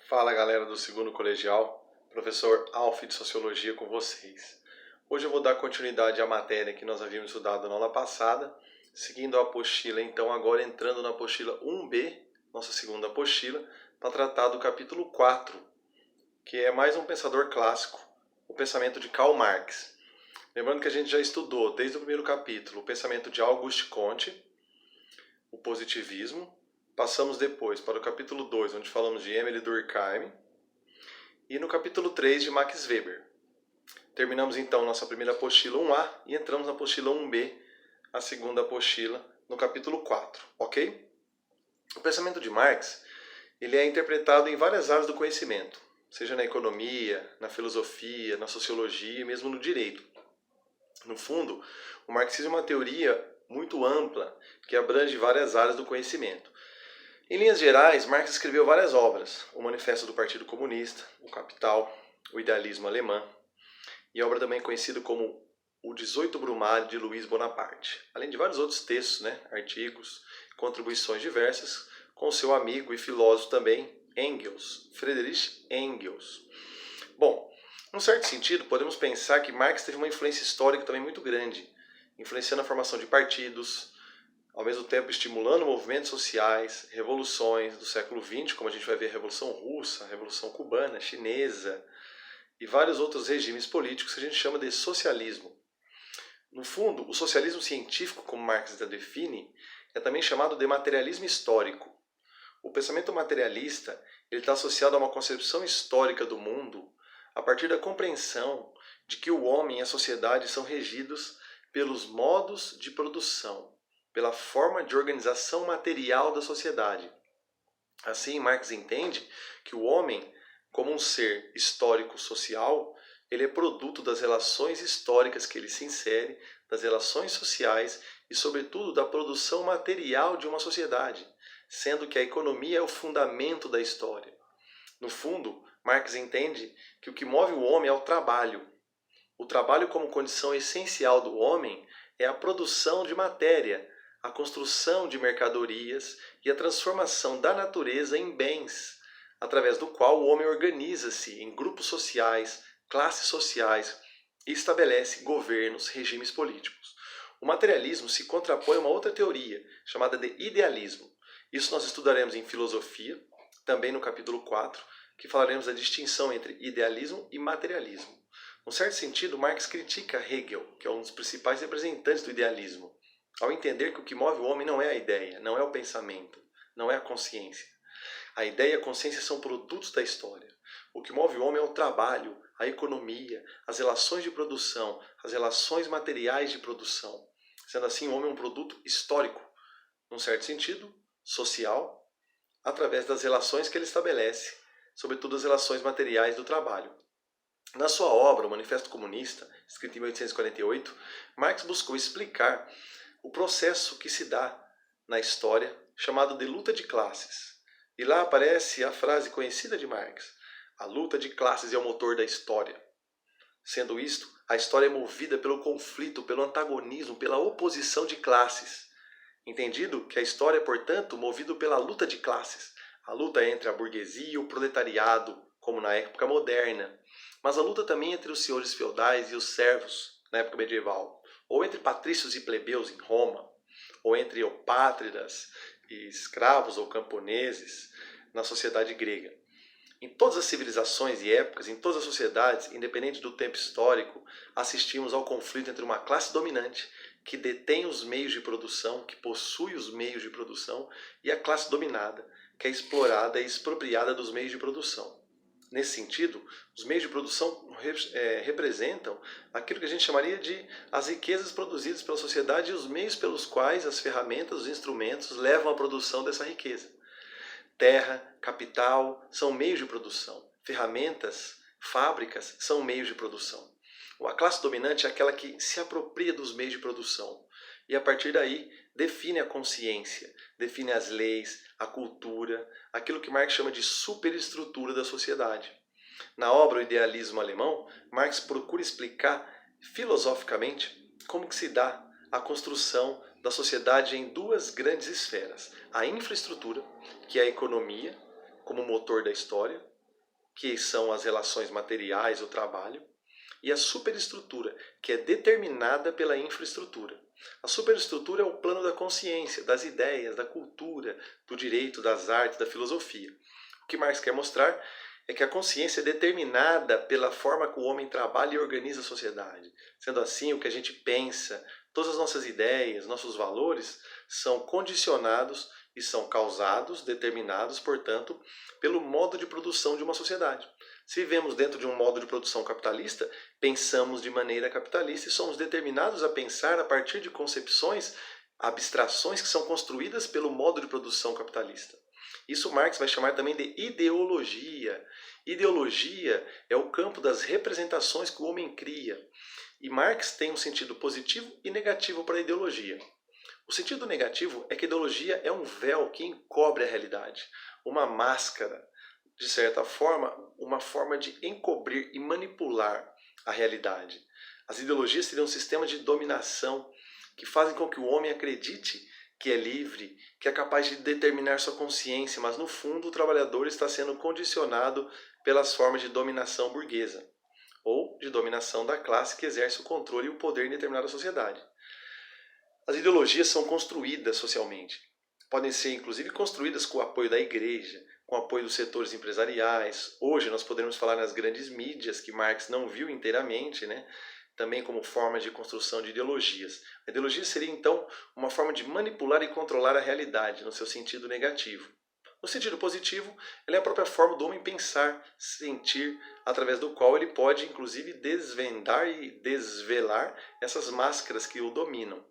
Fala galera do segundo colegial, professor Alf de Sociologia com vocês. Hoje eu vou dar continuidade à matéria que nós havíamos estudado na aula passada, seguindo a apostila, então agora entrando na apostila 1B, nossa segunda apostila, para tratar do capítulo 4, que é mais um pensador clássico, o pensamento de Karl Marx. Lembrando que a gente já estudou desde o primeiro capítulo o pensamento de Auguste Comte, o positivismo. Passamos depois para o capítulo 2, onde falamos de Emile Durkheim, e no capítulo 3 de Max Weber. Terminamos então nossa primeira apostila 1A e entramos na apostila 1B, a segunda apostila, no capítulo 4, ok? O pensamento de Marx ele é interpretado em várias áreas do conhecimento, seja na economia, na filosofia, na sociologia e mesmo no direito. No fundo, o marxismo é uma teoria muito ampla que abrange várias áreas do conhecimento. Em linhas gerais, Marx escreveu várias obras, o Manifesto do Partido Comunista, o Capital, o Idealismo Alemão, e obra também conhecida como o 18 Brumário de Luiz Bonaparte, além de vários outros textos, artigos, contribuições diversas, com seu amigo e filósofo também, Engels, Friedrich Engels. Bom, num certo sentido, podemos pensar que Marx teve uma influência histórica também muito grande, influenciando a formação de partidos, ao mesmo tempo estimulando movimentos sociais, revoluções do século XX, como a gente vai ver a Revolução Russa, a Revolução Cubana, Chinesa e vários outros regimes políticos que a gente chama de socialismo. No fundo, o socialismo científico, como Marx define, é também chamado de materialismo histórico. O pensamento materialista está associado a uma concepção histórica do mundo a partir da compreensão de que o homem e a sociedade são regidos pelos modos de produção, pela forma de organização material da sociedade. Assim, Marx entende que o homem, como um ser histórico-social, ele é produto das relações históricas que ele se insere, das relações sociais e, sobretudo, da produção material de uma sociedade, sendo que a economia é o fundamento da história. No fundo, Marx entende que o que move o homem é o trabalho. O trabalho como condição essencial do homem é a produção de matéria, a construção de mercadorias e a transformação da natureza em bens, através do qual o homem organiza-se em grupos sociais, classes sociais e estabelece governos, regimes políticos. O materialismo se contrapõe a uma outra teoria, chamada de idealismo. Isso nós estudaremos em filosofia, também no capítulo 4, que falaremos da distinção entre idealismo e materialismo. Num certo sentido, Marx critica Hegel, que é um dos principais representantes do idealismo, ao entender que o que move o homem não é a ideia, não é o pensamento, não é a consciência. A ideia e a consciência são produtos da história. O que move o homem é o trabalho, a economia, as relações de produção, as relações materiais de produção. Sendo assim, o homem é um produto histórico, num certo sentido, social, através das relações que ele estabelece, sobretudo as relações materiais do trabalho. Na sua obra, O Manifesto Comunista, escrita em 1848, Marx buscou explicar o processo que se dá na história, chamado de luta de classes. E lá aparece a frase conhecida de Marx: a luta de classes é o motor da história. Sendo isto, a história é movida pelo conflito, pelo antagonismo, pela oposição de classes. Entendido que a história é, portanto, movida pela luta de classes, a luta entre a burguesia e o proletariado, como na época moderna, mas a luta também entre os senhores feudais e os servos, na época medieval, ou entre patrícios e plebeus em Roma, ou entre eupátridas e escravos ou camponeses na sociedade grega. Em todas as civilizações e épocas, em todas as sociedades, independente do tempo histórico, assistimos ao conflito entre uma classe dominante que detém os meios de produção, que possui os meios de produção, e a classe dominada, que é explorada e expropriada dos meios de produção. Nesse sentido, os meios de produção representam aquilo que a gente chamaria de as riquezas produzidas pela sociedade e os meios pelos quais as ferramentas, os instrumentos levam à produção dessa riqueza. Terra, capital são meios de produção. Ferramentas, fábricas são meios de produção. A classe dominante é aquela que se apropria dos meios de produção e, a partir daí, define a consciência, define as leis, a cultura, aquilo que Marx chama de superestrutura da sociedade. Na obra O Idealismo Alemão, Marx procura explicar filosoficamente como que se dá a construção da sociedade em duas grandes esferas: a infraestrutura, que é a economia, como motor da história, que são as relações materiais, o trabalho, e a superestrutura, que é determinada pela infraestrutura. A superestrutura é o plano da consciência, das ideias, da cultura, do direito, das artes, da filosofia. O que Marx quer mostrar é que a consciência é determinada pela forma que o homem trabalha e organiza a sociedade. Sendo assim, o que a gente pensa, todas as nossas ideias, nossos valores, são condicionados e são causados, determinados, portanto, pelo modo de produção de uma sociedade. Se vivemos dentro de um modo de produção capitalista, pensamos de maneira capitalista e somos determinados a pensar a partir de concepções, abstrações que são construídas pelo modo de produção capitalista. Isso Marx vai chamar também de ideologia. Ideologia é o campo das representações que o homem cria. E Marx tem um sentido positivo e negativo para a ideologia. O sentido negativo é que a ideologia é um véu que encobre a realidade, uma máscara, de certa forma, uma forma de encobrir e manipular a realidade. As ideologias seriam um sistema de dominação que fazem com que o homem acredite que é livre, que é capaz de determinar sua consciência, mas no fundo o trabalhador está sendo condicionado pelas formas de dominação burguesa, ou de dominação da classe que exerce o controle e o poder em determinada sociedade. As ideologias são construídas socialmente. Podem ser, inclusive, construídas com o apoio da igreja, com o apoio dos setores empresariais. Hoje nós podemos falar nas grandes mídias, que Marx não viu inteiramente, também como forma de construção de ideologias. A ideologia seria, então, uma forma de manipular e controlar a realidade, no seu sentido negativo. No sentido positivo, ela é a própria forma do homem pensar, sentir, através do qual ele pode, inclusive, desvendar e desvelar essas máscaras que o dominam.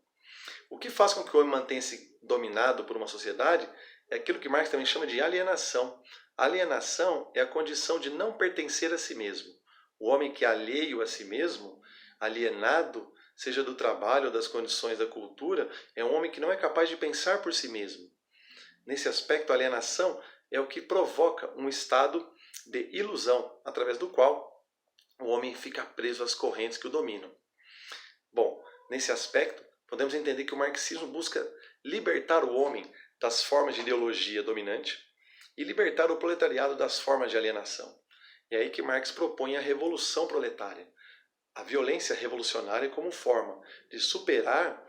O que faz com que o homem mantenha-se dominado por uma sociedade é aquilo que Marx também chama de alienação. A alienação é a condição de não pertencer a si mesmo. O homem que é alheio a si mesmo, alienado, seja do trabalho ou das condições da cultura, é um homem que não é capaz de pensar por si mesmo. Nesse aspecto, a alienação é o que provoca um estado de ilusão, através do qual o homem fica preso às correntes que o dominam. Bom, nesse aspecto, podemos entender que o marxismo busca libertar o homem das formas de ideologia dominante e libertar o proletariado das formas de alienação. É aí que Marx propõe a revolução proletária, a violência revolucionária como forma de superar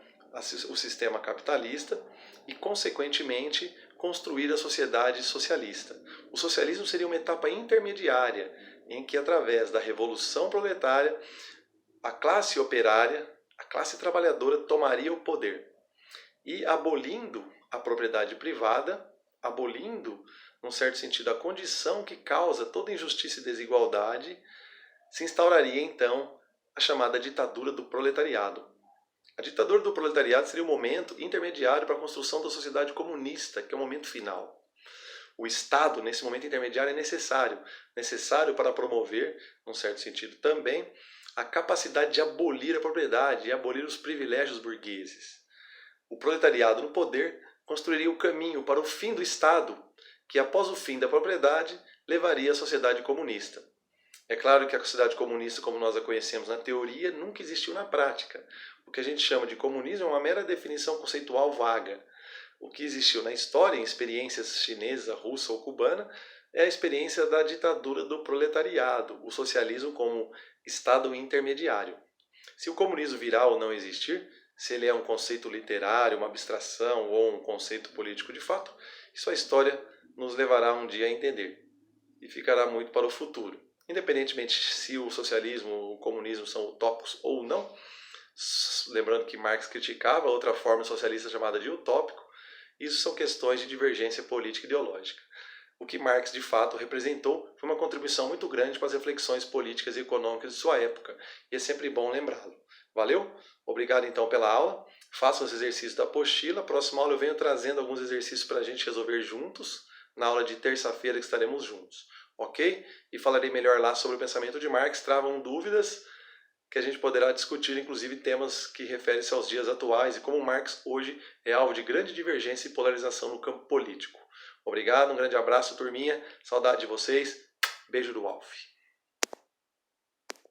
o sistema capitalista e, consequentemente, construir a sociedade socialista. O socialismo seria uma etapa intermediária em que, através da revolução proletária, a classe operária, a classe trabalhadora tomaria o poder e, abolindo a propriedade privada, abolindo, num certo sentido, a condição que causa toda injustiça e desigualdade, se instauraria então a chamada ditadura do proletariado. A ditadura do proletariado seria o momento intermediário para a construção da sociedade comunista, que é o momento final. O Estado, nesse momento intermediário, é necessário para promover, num certo sentido também, a capacidade de abolir a propriedade e abolir os privilégios burgueses. O proletariado no poder construiria o caminho para o fim do Estado, que após o fim da propriedade levaria à sociedade comunista. É claro que a sociedade comunista, como nós a conhecemos na teoria, nunca existiu na prática. O que a gente chama de comunismo é uma mera definição conceitual vaga. O que existiu na história, em experiências chinesa, russa ou cubana, é a experiência da ditadura do proletariado, o socialismo como estado intermediário. Se o comunismo virá ou não existir, se ele é um conceito literário, uma abstração ou um conceito político de fato, isso a história nos levará um dia a entender e ficará muito para o futuro. Independentemente se o socialismo ou o comunismo são utópicos ou não, lembrando que Marx criticava outra forma socialista chamada de utópico, isso são questões de divergência política e ideológica. O que Marx de fato representou foi uma contribuição muito grande para as reflexões políticas e econômicas de sua época, e é sempre bom lembrá-lo. Valeu? Obrigado então pela aula, faça os exercícios da apostila, próxima aula eu venho trazendo alguns exercícios para a gente resolver juntos, na aula de terça-feira que estaremos juntos. Ok? E falarei melhor lá sobre o pensamento de Marx, travam dúvidas que a gente poderá discutir, inclusive, temas que referem-se aos dias atuais e como Marx hoje é alvo de grande divergência e polarização no campo político. Obrigado, um grande abraço, turminha, saudade de vocês, beijo do Alf.